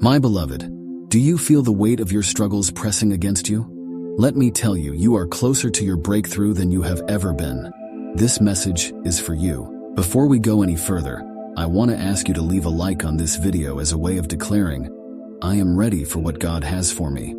My beloved, do you feel the weight of your struggles pressing against you? Let me tell you, you are closer to your breakthrough than you have ever been. This message is for you. Before we go any further, I want to ask you to leave a like on this video as a way of declaring, I am ready for what God has for me.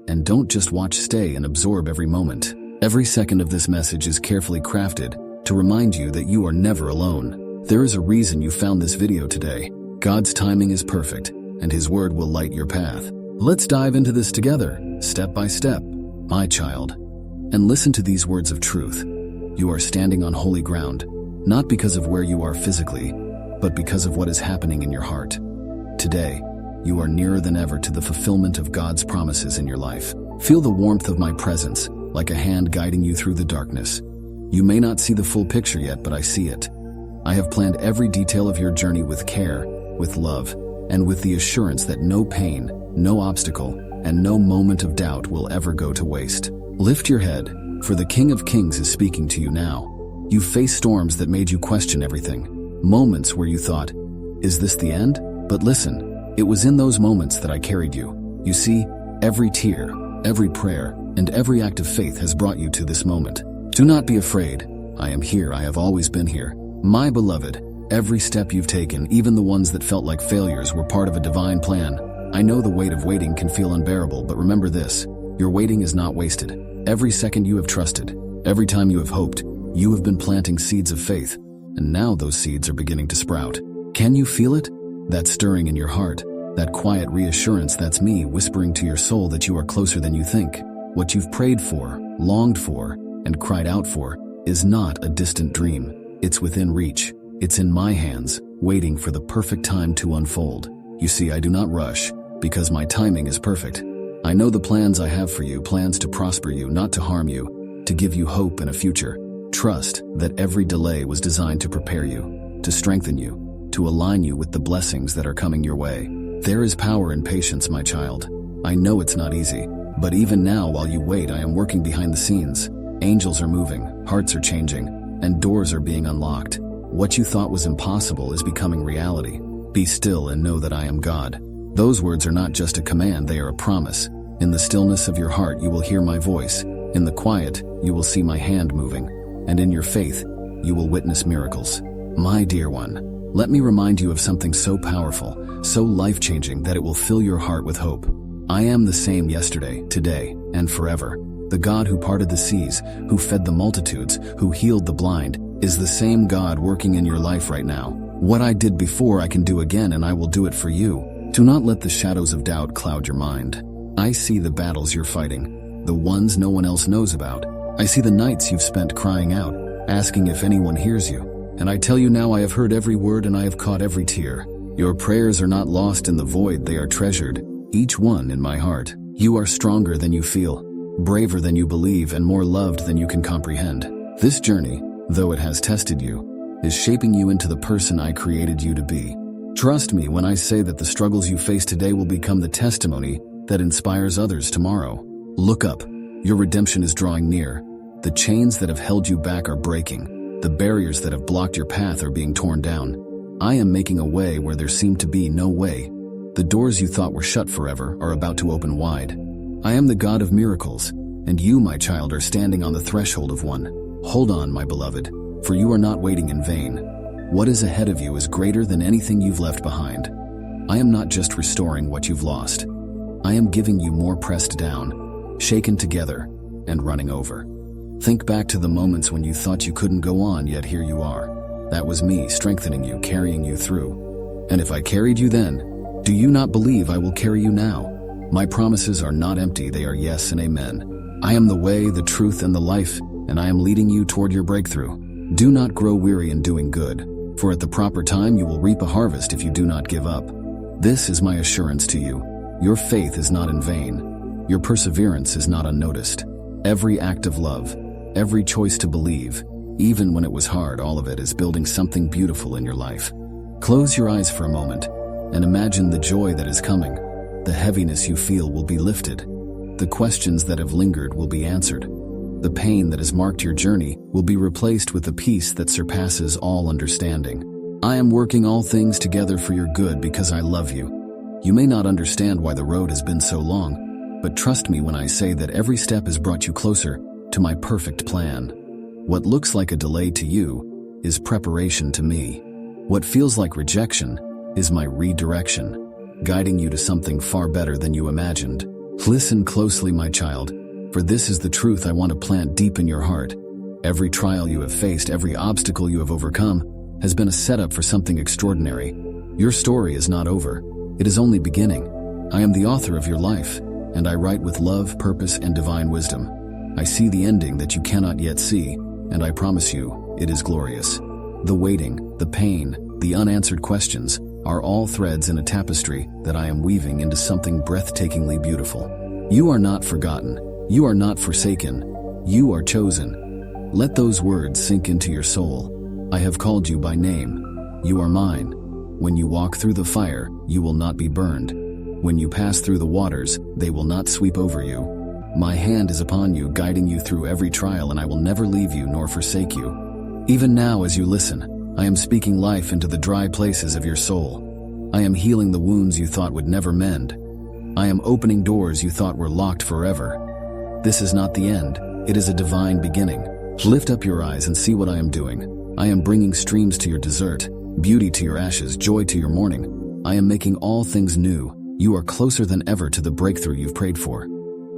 And don't just watch, stay and absorb every moment. Every second of this message is carefully crafted to remind you that you are never alone. There is a reason you found this video today. God's timing is perfect, and His word will light your path. Let's dive into this together, step by step, my child. And listen to these words of truth. You are standing on holy ground, not because of where you are physically, but because of what is happening in your heart. Today, you are nearer than ever to the fulfillment of God's promises in your life. Feel the warmth of my presence, like a hand guiding you through the darkness. You may not see the full picture yet, but I see it. I have planned every detail of your journey with care, with love, and with the assurance that no pain, no obstacle, and no moment of doubt will ever go to waste. Lift your head, for the King of Kings is speaking to you now. You face storms that made you question everything. Moments where you thought, is this the end? But listen, it was in those moments that I carried you. You see, every tear, every prayer, and every act of faith has brought you to this moment. Do not be afraid. I am here. I have always been here. My beloved, every step you've taken, even the ones that felt like failures, were part of a divine plan. I know the weight of waiting can feel unbearable, but remember this, your waiting is not wasted. Every second you have trusted, every time you have hoped, you have been planting seeds of faith, and now those seeds are beginning to sprout. Can you feel it? That stirring in your heart, that quiet reassurance, that's me whispering to your soul that you are closer than you think. What you've prayed for, longed for, and cried out for is not a distant dream. It's within reach. It's in my hands, waiting for the perfect time to unfold. You see, I do not rush, because my timing is perfect. I know the plans I have for you, plans to prosper you, not to harm you, to give you hope and a future. Trust that every delay was designed to prepare you, to strengthen you, to align you with the blessings that are coming your way. There is power in patience, my child. I know it's not easy, but even now while you wait, I am working behind the scenes. Angels are moving, hearts are changing, and doors are being unlocked. What you thought was impossible is becoming reality. Be still and know that I am God. Those words are not just a command, they are a promise. In the stillness of your heart, you will hear my voice. In the quiet, you will see my hand moving. And in your faith, you will witness miracles. My dear one, let me remind you of something so powerful, so life-changing that it will fill your heart with hope. I am the same yesterday, today, and forever. The God who parted the seas, who fed the multitudes, who healed the blind, is the same God working in your life right now. What I did before I can do again, and I will do it for you. Do not let the shadows of doubt cloud your mind. I see the battles you're fighting, the ones no one else knows about. I see the nights you've spent crying out, asking if anyone hears you. And I tell you now, I have heard every word and I have caught every tear. Your prayers are not lost in the void, they are treasured, each one in my heart. You are stronger than you feel, braver than you believe, and more loved than you can comprehend. This journey, though it has tested you, is shaping you into the person I created you to be. Trust me when I say that the struggles you face today will become the testimony that inspires others tomorrow. Look up. Your redemption is drawing near. The chains that have held you back are breaking. The barriers that have blocked your path are being torn down. I am making a way where there seemed to be no way. The doors you thought were shut forever are about to open wide. I am the God of miracles, and you, my child, are standing on the threshold of one. Hold on, my beloved, for you are not waiting in vain. What is ahead of you is greater than anything you've left behind. I am not just restoring what you've lost. I am giving you more, pressed down, shaken together, and running over. Think back to the moments when you thought you couldn't go on, yet here you are. That was me strengthening you, carrying you through. And if I carried you then, do you not believe I will carry you now? My promises are not empty, they are yes and amen. I am the way, the truth, and the life, and I am leading you toward your breakthrough. Do not grow weary in doing good, for at the proper time you will reap a harvest if you do not give up. This is my assurance to you. Your faith is not in vain. Your perseverance is not unnoticed. Every act of love, every choice to believe, even when it was hard, all of it is building something beautiful in your life. Close your eyes for a moment and imagine the joy that is coming. The heaviness you feel will be lifted. The questions that have lingered will be answered. The pain that has marked your journey will be replaced with a peace that surpasses all understanding. I am working all things together for your good because I love you. You may not understand why the road has been so long, but trust me when I say that every step has brought you closer to my perfect plan. What looks like a delay to you is preparation to me. What feels like rejection is my redirection, guiding you to something far better than you imagined. Listen closely, my child, for this is the truth I want to plant deep in your heart. Every trial you have faced, every obstacle you have overcome, has been a setup for something extraordinary. Your story is not over. It is only beginning. I am the author of your life, and I write with love, purpose, and divine wisdom. I see the ending that you cannot yet see, and I promise you, it is glorious. The waiting, the pain, the unanswered questions are all threads in a tapestry that I am weaving into something breathtakingly beautiful. You are not forgotten. You are not forsaken. You are chosen. Let those words sink into your soul. I have called you by name. You are mine. When you walk through the fire, you will not be burned. When you pass through the waters, they will not sweep over you. My hand is upon you, guiding you through every trial, and I will never leave you nor forsake you. Even now, as you listen, I am speaking life into the dry places of your soul. I am healing the wounds you thought would never mend. I am opening doors you thought were locked forever. This is not the end. It is a divine beginning. Lift up your eyes and see what I am doing. I am bringing streams to your desert, beauty to your ashes, joy to your mourning. I am making all things new. You are closer than ever to the breakthrough you've prayed for.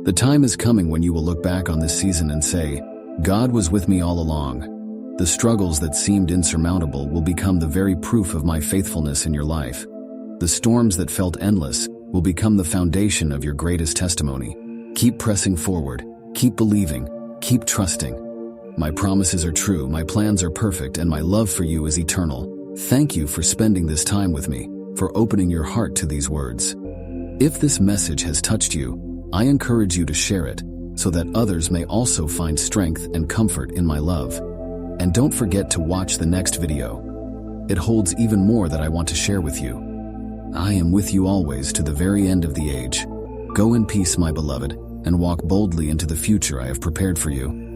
The time is coming when you will look back on this season and say, God was with me all along. The struggles that seemed insurmountable will become the very proof of my faithfulness in your life. The storms that felt endless will become the foundation of your greatest testimony. Keep pressing forward. Keep believing. Keep trusting. My promises are true, my plans are perfect, and my love for you is eternal. Thank you for spending this time with me, for opening your heart to these words. If this message has touched you, I encourage you to share it so that others may also find strength and comfort in my love. And don't forget to watch the next video. It holds even more that I want to share with you. I am with you always to the very end of the age. Go in peace, my beloved, and walk boldly into the future I have prepared for you.